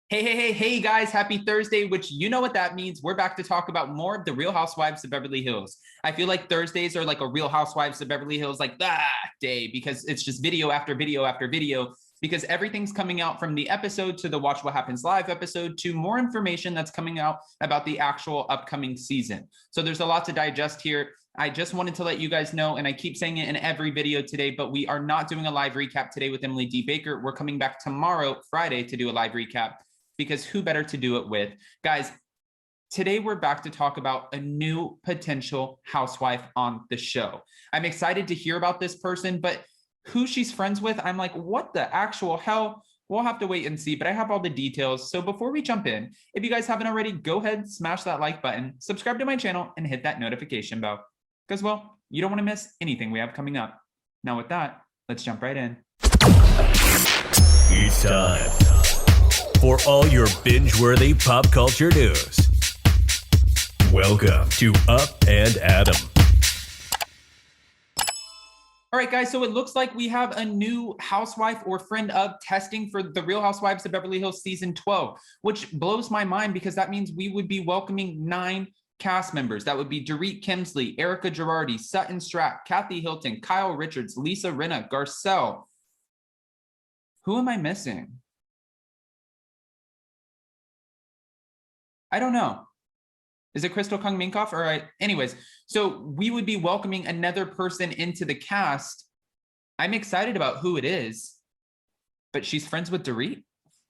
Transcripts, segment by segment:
Hey, guys, happy Thursday, which you know what that means. We're back to talk about more of the Real Housewives of Beverly Hills. I feel like Thursdays are like a Real Housewives of Beverly Hills, like day, because it's just video after video after video, because everything's coming out from the episode to the Watch What Happens Live episode to more information that's coming out about the actual upcoming season. So there's a lot to digest here. I just wanted to let you guys know, and I keep saying it in every video today, but we are not doing a live recap today with Emily D. Baker. We're coming back tomorrow, Friday, to do a live recap, because who better to do it with? Guys, today we're back to talk about a new potential housewife on the show. I'm excited to hear about this person, but who she's friends with, I'm like, what the actual hell? We'll have to wait and see, but I have all the details. So before we jump in, if you guys haven't already, go ahead, smash that like button, subscribe to my channel, and hit that notification bell. Because, well, you don't want to miss anything we have coming up. Now with that, let's jump right in. It's time for all your binge-worthy pop culture news. Welcome to Up and Adam. All right, guys, so it looks like we have a new housewife or friend of testing for the Real Housewives of Beverly Hills season 12, which blows my mind because that means we would be welcoming 9 cast members. That would be Dorit Kemsley, Erica Girardi, Sutton Stratt, Kathy Hilton, Kyle Richards, Lisa Rinna, Garcelle. Who am I missing? I don't know. Is it Crystal Kung Minkoff? All right. Anyways, so we would be welcoming another person into the cast. I'm excited about who it is, but she's friends with Dorit.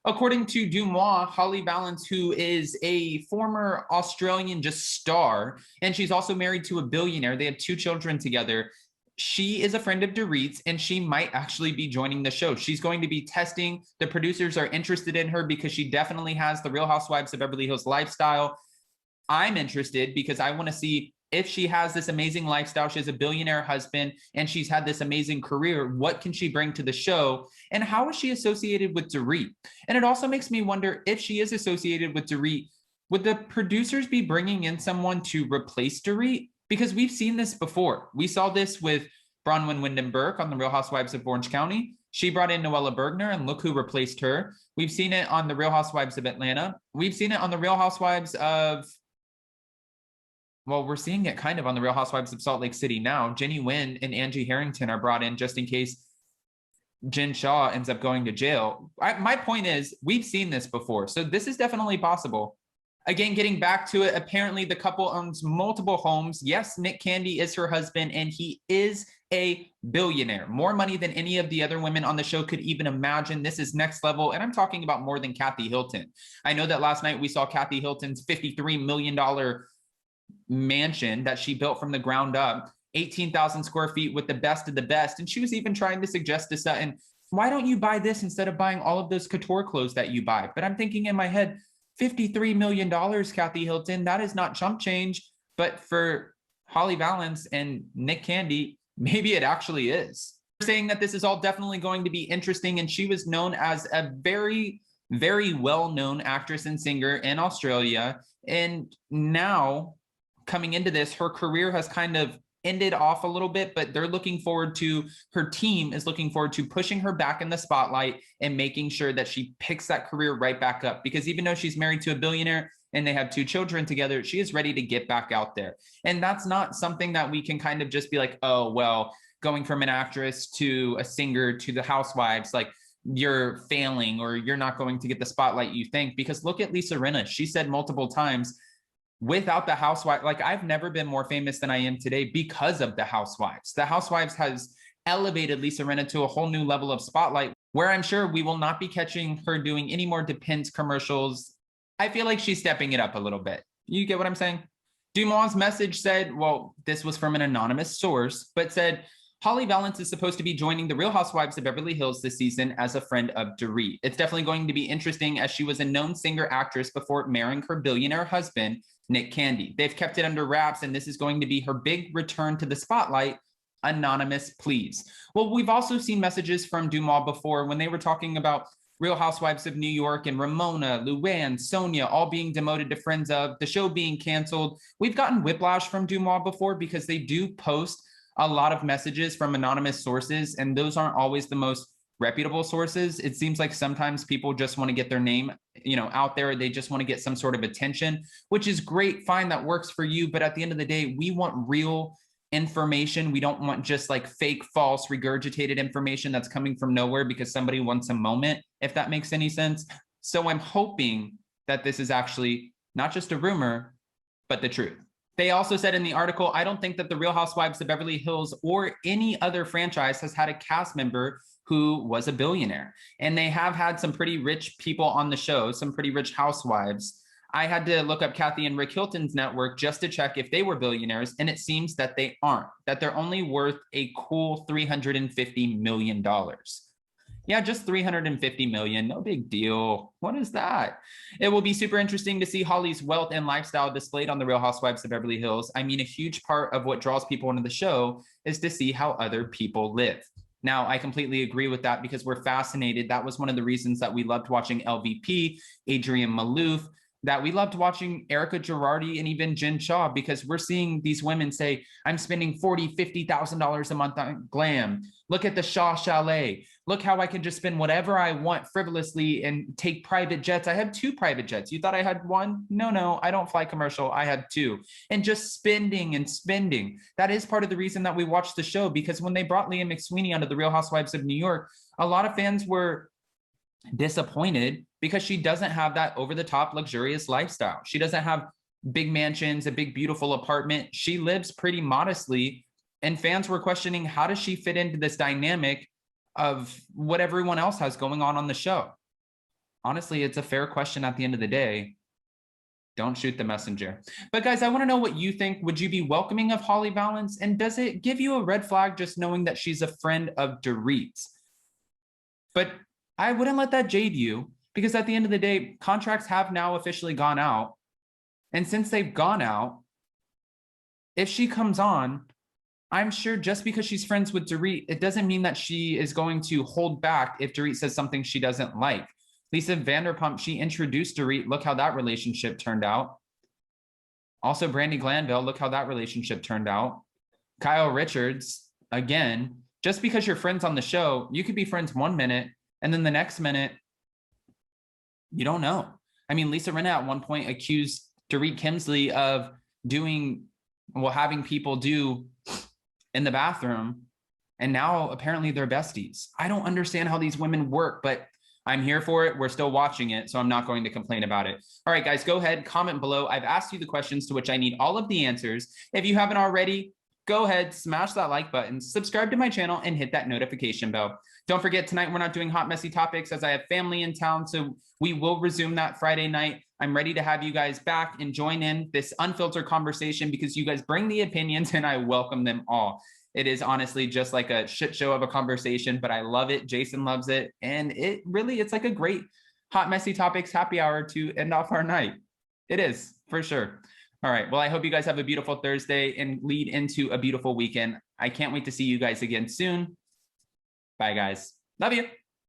According to Dumois, Holly Valance, who is a former Australian just star, and she's also married to a billionaire. They have 2 children together. She is a friend of Dorit's, and she might actually be joining the show. She's going to be testing. The producers are interested in her because she definitely has the Real Housewives of Beverly Hills lifestyle. I'm interested because I want to see if she has this amazing lifestyle. She has a billionaire husband, and she's had this amazing career. What can she bring to the show? And how is she associated with Dorit? And it also makes me wonder, if she is associated with Dorit, would the producers be bringing in someone to replace Dorit? Because we've seen this before. We saw this with Bronwyn Wyndham Burke on the Real Housewives of Orange County. She brought in Noella Bergner, and look who replaced her. We've seen it on the Real Housewives of Atlanta. We've seen it on the Real Housewives of, well, we're seeing it kind of on the Real Housewives of Salt Lake City now. Jenny Nguyen and Angie Harrington are brought in just in case Jen Shaw ends up going to jail. My point is, we've seen this before, so this is definitely possible. Again, getting back to it, apparently the couple owns multiple homes. Yes, Nick Candy is her husband, and he is a billionaire. More money than any of the other women on the show could even imagine. This is next level, and I'm talking about more than Kathy Hilton. I know that last night we saw Kathy Hilton's $53 million mansion that she built from the ground up, 18,000 square feet with the best of the best. And she was even trying to suggest to Sutton, why don't you buy this instead of buying all of those couture clothes that you buy? But I'm thinking in my head, $53 million, Kathy Hilton, that is not chump change. But for Holly Valance and Nick Candy, maybe it actually is. They're saying that this is all definitely going to be interesting. And she was known as a very, very well-known actress and singer in Australia. And now, coming into this, her career has kind of ended off a little bit, but they're looking forward to, her team is looking forward to pushing her back in the spotlight and making sure that she picks that career right back up. Because even though she's married to a billionaire and they have 2 children together, she is ready to get back out there. And that's not something that we can kind of just be like, oh, well, going from an actress to a singer to the Housewives, like, you're failing or you're not going to get the spotlight you think. Because look at Lisa Rinna. She said multiple times, without the Housewives, like, I've never been more famous than I am today because of the Housewives. The Housewives has elevated Lisa Rinna to a whole new level of spotlight, where I'm sure we will not be catching her doing any more Depends commercials. I feel like she's stepping it up a little bit. You get what I'm saying? Dumois' message said, well, this was from an anonymous source, but said, Holly Valance is supposed to be joining the Real Housewives of Beverly Hills this season as a friend of Dorit. It's definitely going to be interesting, as she was a known singer-actress before marrying her billionaire husband, Nick Candy. They've kept it under wraps, and this is going to be her big return to the spotlight. Anonymous, please. Well, we've also seen messages from Dumois before when they were talking about Real Housewives of New York and Ramona, Luann, Sonia, all being demoted to friends of, the show being canceled. We've gotten whiplash from Dumois before because they do post a lot of messages from anonymous sources, and those aren't always the most reputable sources. It seems like sometimes people just want to get their name, out there. They just want to get some sort of attention, which is great. Fine, that works for you. But at the end of the day, we want real information. We don't want just like fake, false, regurgitated information that's coming from nowhere because somebody wants a moment, if that makes any sense. So I'm hoping that this is actually not just a rumor, but the truth. They also said in the article, I don't think that the Real Housewives of Beverly Hills or any other franchise has had a cast member who was a billionaire. And they have had some pretty rich people on the show, some pretty rich housewives. I had to look up Kathy and Rick Hilton's network just to check if they were billionaires. And it seems that they aren't, that they're only worth a cool $350 million. Yeah, just 350 million. No big deal. What is that? It will be super interesting to see Holly's wealth and lifestyle displayed on the Real Housewives of Beverly Hills. I mean, a huge part of what draws people into the show is to see how other people live. Now, I completely agree with that because we're fascinated. That was one of the reasons that we loved watching LVP, Adrienne Maloof, that we loved watching Erica Girardi and even Jen Shaw, because we're seeing these women say, I'm spending $40,000, $50,000 a month on glam. Look at the Shaw Chalet. Look how I can just spend whatever I want frivolously and take private jets. I have 2 private jets. You thought I had 1? No, I don't fly commercial. I had 2. And just spending and spending. That is part of the reason that we watched the show, because when they brought Leah McSweeney onto the Real Housewives of New York, a lot of fans were disappointed because she doesn't have that over-the-top luxurious lifestyle. She doesn't have big mansions, a big beautiful apartment. She lives pretty modestly, and fans were questioning, how does she fit into this dynamic of what everyone else has going on the show? Honestly, it's a fair question at the end of the day. Don't shoot the messenger. But guys, I want to know what you think. Would you be welcoming of Holly Valance? And does it give you a red flag just knowing that she's a friend of Dorit's? But I wouldn't let that jade you, because at the end of the day, contracts have now officially gone out. And since they've gone out, if she comes on, I'm sure just because she's friends with Dorit, it doesn't mean that she is going to hold back if Dorit says something she doesn't like. Lisa Vanderpump, she introduced Dorit. Look how that relationship turned out. Also, Brandi Glanville, look how that relationship turned out. Kyle Richards, again, just because you're friends on the show, you could be friends 1 minute, and then the next minute, you don't know. I mean, Lisa Rinna at one point accused Dorit Kemsley of having people do in the bathroom, and now apparently they're besties. I don't understand how these women work, but I'm here for it. We're still watching it, so I'm not going to complain about it. All right, guys, go ahead, comment below. I've asked you the questions to which I need all of the answers. If you haven't already, go ahead, smash that like button, subscribe to my channel, and hit that notification bell. Don't forget, tonight we're not doing hot, messy topics as I have family in town, so we will resume that Friday night. I'm ready to have you guys back and join in this unfiltered conversation because you guys bring the opinions and I welcome them all. It is honestly just like a shit show of a conversation, but I love it. Jason loves it. And it's like a great hot, messy topics happy hour to end off our night. It is, for sure. All right. Well, I hope you guys have a beautiful Thursday and lead into a beautiful weekend. I can't wait to see you guys again soon. Bye, guys. Love you.